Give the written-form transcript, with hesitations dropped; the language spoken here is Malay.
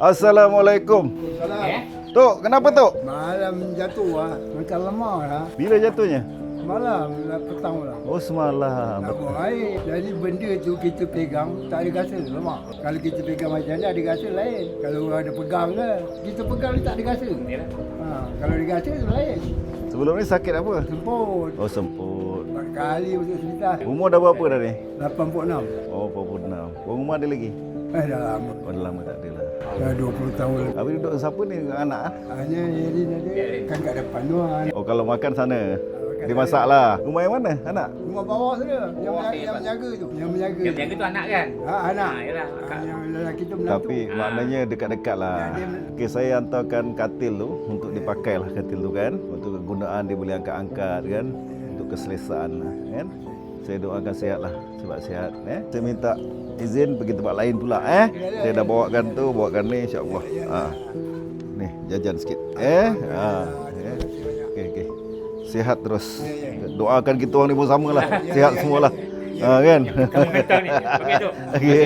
Assalamualaikum. Tok, kenapa Tok? Malam jatuh lah. Makan lemah lah. Bila jatuhnya? Malam lah, petang lah. Oh, semalam. Nak buang air. Jadi benda tu kita pegang, tak ada rasa lemak. Kalau kita pegang macam ni, ada rasa lain. Kalau ada pegang ke, kita pegang ni tak ada rasa. Kalau ada rasa, lain. Sebelum ni sakit apa? Semput. Oh, semput. 4 kali masuk hospital. Umur dah berapa dah ni? 86. Oh, 46. Orang rumah ada lagi? Dah lama. Oh, dah lama tak ada lah. Dah 20 tahun. Habis duduk siapa ni dengan anak? Hanya Yerin ada. Kan kat depan tu. Oh, kalau makan sana? Dia masak lah. Rumah yang mana anak? Rumah bawah tu dia. Yang menjaga tu. Yang menjaga. Yang menjaga tu anak kan? Anak. Yalah. Yang lelaki tu menantu. Tapi maknanya dekat-dekat lah. Okay, saya hantarkan katil tu untuk dipakai lah katil tu kan. Untuk kegunaan dia boleh angkat-angkat kan. Untuk keselesaan lah kan. Saya doakan sihat lah. Sebab sihat. Saya minta izin pergi tempat lain pula. Saya dah bawakan tu, bawakan ni insyaAllah. Ni jajan sikit. Okey. Sihat terus. Doakan kita orang ni pun samalah. Sihat semualah. Kan? Kamu mental ni. Okey tu. Okey.